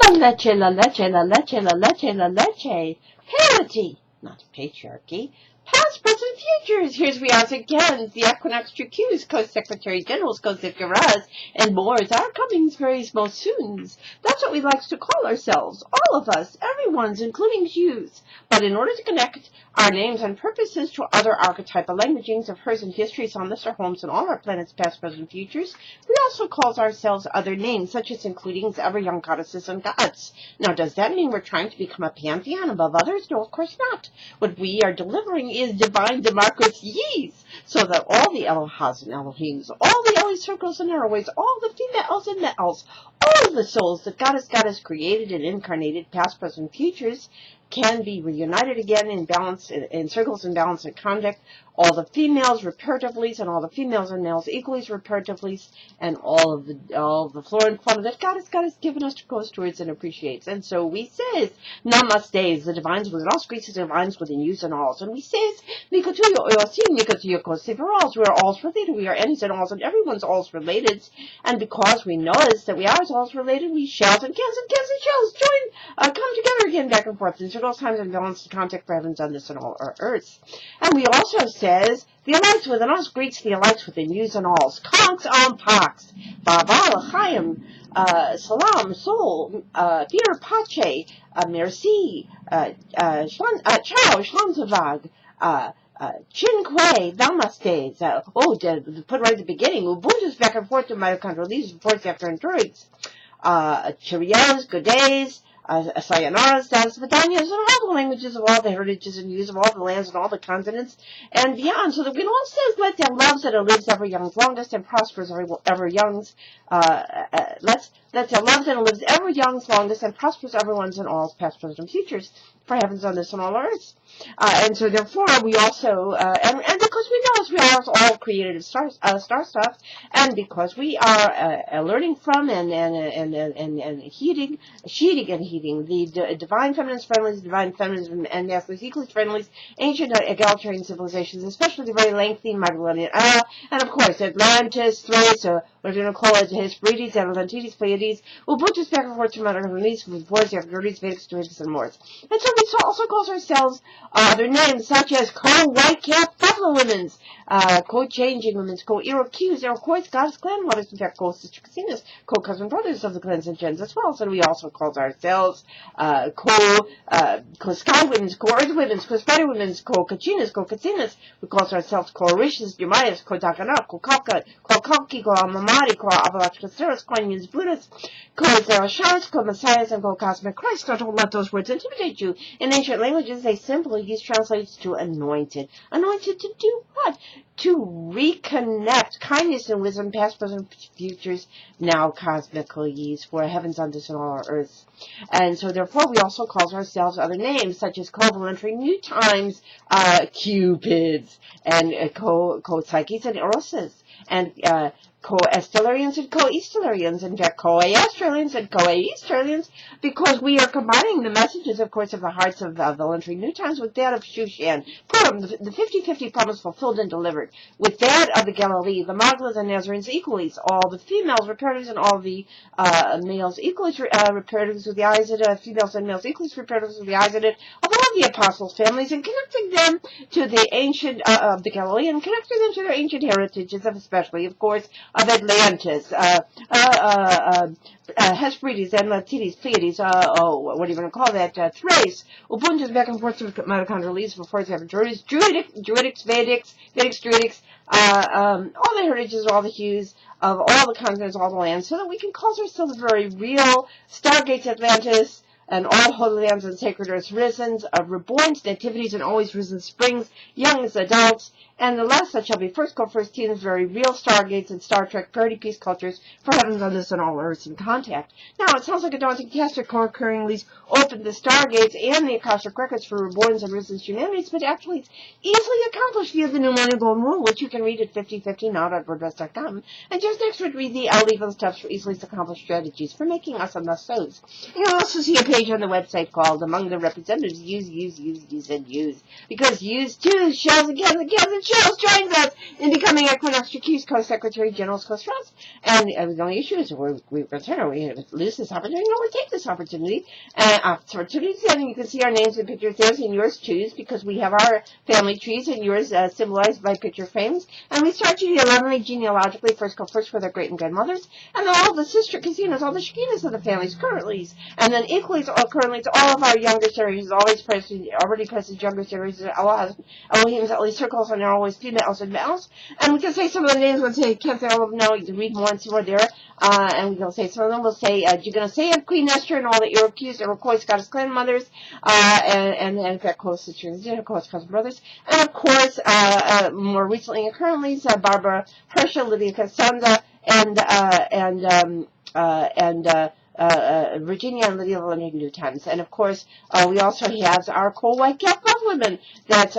La leche, la leche, la leche, la leche, la leche. Parity, not patriarchy. Past, present, futures. Here's we are again. The Equinoxtrueqsz, Co-Secretary Generals, Co-Secretary and more are coming very small soons. That's what we like to call ourselves. All of us, everyone's, including Jews. But in order to connect our names and purposes to other archetypal languagings of hers and histories on this, our homes, and all our planets, past, present, futures, we also call ourselves other names, such as including ever young goddesses and gods. Now, does that mean we're trying to become a pantheon above others? No, of course not. What we are delivering is divine democracies, so that all the Elohas and Elohims, all the Eli circles and airways, all the females and males, all the souls that God has created and incarnated, past, present, futures, can be reunited again in balance, in circles and balance and conduct. All the females reparatively, and all the females and males equally reparatively, and all of the flora and fauna that God has given us to go towards and appreciates. And so we says, Namaste, the divines within all Greeks, the divines within yous and alls. And we says, Mikotuyo Oyosi, Mikotuyo Kosi for alls. We are alls related. We are any's and alls, and everyone's alls related. And because we know that we are alls related, we shells and cans and shells join, come together again, back and forth in circles, times, and balance to contact for heavens on this and all our earths. And we also says, the allies within us Greeks, the allies within yous and alls. Comingsz on Pax, Baba, Chaim, Salam, Sol, Peter Pache, Merci, Ciao, Shlanzavag, Chinque, Namaste, put right at the beginning, Ubuntu's back and forth to mitochondrial leaves, reports after endurance, Cheerios, good days, Sayanaras, Vidanias, and all the languages of all the heritages and views of all the lands and all the continents and beyond, so that we all says, let them loves that it lives ever young's longest and prospers ever young's, let them loves that it lives ever young's longest and prospers everyone's and all's past, present, and futures, for heavens on this and all earths. And so therefore we also, and because we know as we are all created star stuff, and because we are learning from and heeding the divine feminines friendlies, divine feminines and masculines equally friendlies, ancient egalitarian civilizations, especially the very lengthy Magdalenian era, and of course Atlantis, Thrace, we're going to call it Hesperides, Atlantides, Pleiades, Ubuntu's back and forth to Metacaronides, with boards, Afghanides, Vedics, Druidics, and more. And so we also call ourselves other names such as Co-White Cap Buffalo Women's, Co-Changing Women's, Co-Iroquois, Iroquois, Goddess Clan Mothers, in fact, Co-Sister Casinas, Co-Cousin Brothers of the clans and gens as well. So we also call ourselves Co-Sky Women's, Co-Earth Women's, Co-Spider Women's, Co-Kachinas, Co-Katsinas. We call ourselves Co-Orishas, Jumayas, Co-Dakana, Co-Kalka, Co-Kalki, Co-Amamari, Co-Avalachkaseras, Co-Onions, Buddhists, Co-Zerashans, Co-Messiahs, and Co-Couszmic Chrisztsz. Don't let those words intimidate you. In ancient languages, they simply use translates to anointed. Anointed to do what? To reconnect kindness and wisdom, past, present, futures, now cosmically used for heavens on this and all our earths. And so therefore we also call ourselves other names such as co-voluntary new times, cupids, and co-psyches and eroses, and co-Estelarians and co-Estelarians, in fact, co-Astralians and co-Easterlians, because we are combining the messages, of course, of the hearts of voluntary new times with that of Shushan, Purim, the 50-50 promise fulfilled and delivered, with that of the Galilee, the Magdalens and Nazarenes equally, all the females reparatives and all the males equally reparatives with the eyes of it, females and males equally reparatives with the eyes of it, of all the apostles' families, and connecting them to the ancient of the Galilee, and connecting them to their ancient heritages, of especially, of course, of Atlantis, Hesperides, Atlantides, Pleiades, what are you going to call that, Thrace, Ubuntu's back and forth to mitochondrial leaves before it's having Druidics, Vedics, Druidics, all the heritages, all the hues of all the continents, all the lands, so that we can call ourselves very real Stargates Atlantis, and all holy lands and sacred earths risen, reborns, nativities, and always risen springs, young as adults, and the last that shall be first go first teams, very real Stargates and Star Trek parody peace cultures for heavens on this and all earths in contact. Now, it sounds like a daunting task to co-occurringly open the Stargates and the Akashic records for reborns and risen humanities, but actually it's easily accomplished via the New Millennium Golden Rule, which you can read at 5050now.wordpress.com. And just next would read the LALECHELALECHE steps for easily accomplished strategies for making us a must-sows. You'll also see a page page on the website called Among the Representatives, Use, and Use. Because use too, shells and cans and shells joins us in becoming Equinoxtrueqsz Co-Secretary General's COCHRISTSZ. And the only issue is we return, or we lose this opportunity, or we take this opportunity. And you can see our names and pictures there, and yours choose, because we have our family trees, and yours symbolized by picture frames. And we start genealogically, first come first with our great and grandmothers, and then all the sister casinos, all the Shekinas of the families, currently, and then equally currently to all of our younger generations, already present younger generations, Elohim's, at least circles, and they're always females and males. And we can say some of the names, we'll say, can't say all of them now, you can read more and see more there. And we can say some of them, we'll say, you're going to say Queen Esther and all the Iroquois, Scottish clan mothers, and in fact, close sisters, close cousin brothers. And of course, more recently and currently, Barbara Herschel, Lydia Cassandra, and Virginia and Lydia Leonard New Times. And of course, we also have our coal white cap women that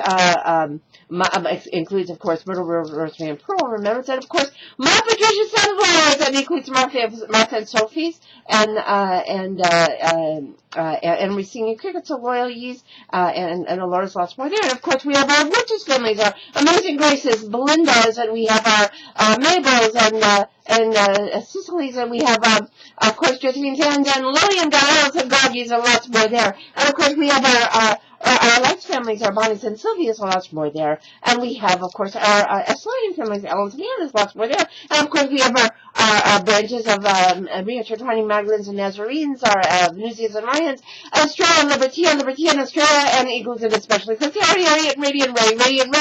includes, of course, Myrtle, Rosemary, and Pearl, remembrance, and of course, my Patricia Sandler, that includes Martha and Sophie's, and we're singing crickets of loyalties, and Laura's lots more there. And of course, we have our richest families, our Amazing Graces, Belinda's, and we have our Mabel's, and Cicely's, and we have, of course, Josephine's and Lillian, Diana's, and Goggies, and lots more there. And of course, we have our Lights families, our Bonnie's and Sylvia's, lots more there. And we have, of course, our Estonian families, Ellen's and Anna's, lots more there. And of course, we have our branches of Ria, Tritani, Magdalene's, and Nazarenes, our Venusians and Mayans, Australia, Liberty, Australia, and Eagles, and especially Harry, Harriet, Radiant Ray, and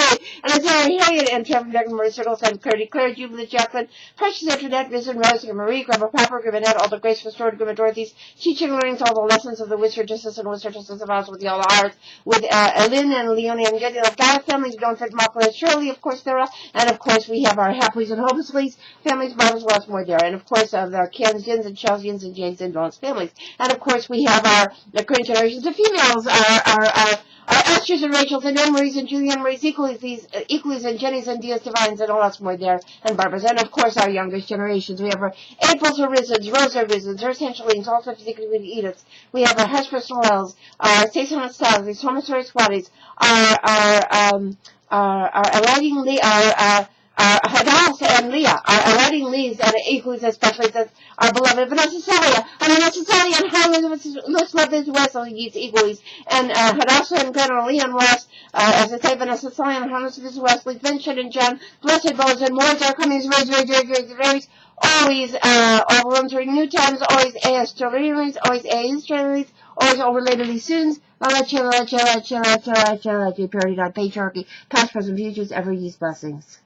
Isaiah, Harriet, and Trevor, Beck, Marie, Circles, and Claire, Jubilee, Jacqueline, Precious, Antoinette, Vincent, Rose, and Marie, Grandma, Papa, Grandma, all the grace restored, Grandma, Dorothy's, teaching learnings, all the lessons of the Wizard, Justice, and Wizard, Justice of Oz, with the ALLRs, with Lynn and Leonie and Jenny, like Gaia families, we don't fit Margaret, Shirley, of course, there are, and of course, we have our Hapleys and Hopelessleys families, Barbara's, lots more there, and of course, our Cans, Jins, and Chelseans, and James, and Dawn's families, and of course, we have the current generations of females, our Esther's and Rachel's, and Anne-Marie's, and Julianne Marie's, Equalies, and Jenny's, and Dia's Divines, and all lots more there, and Barbara's, and of course, our youngest generations, we have our April's Horizons, Rose Horizons, our Essentialines, all 50 Ediths, we have our Hesper's Noels, our Station of Stars, our Thomasory Squatties, our Aladdin Lee, our Hadass and Leah, our Aladdin Lees, and Equals, especially our beloved Vanessa Salia, and Highlands, let's love this West, Equals, and Hadassah and Greta Lee and West, as I say, Vanessa Salia, and Highlands, Wesley, Vincent and John, Blessed Bows, and more are coming, very, always, overrun during new times, always AS Children's, always AS Children's, always overlatedly soons, Parity, Patriarchy, past, present, futures, ever use blessings.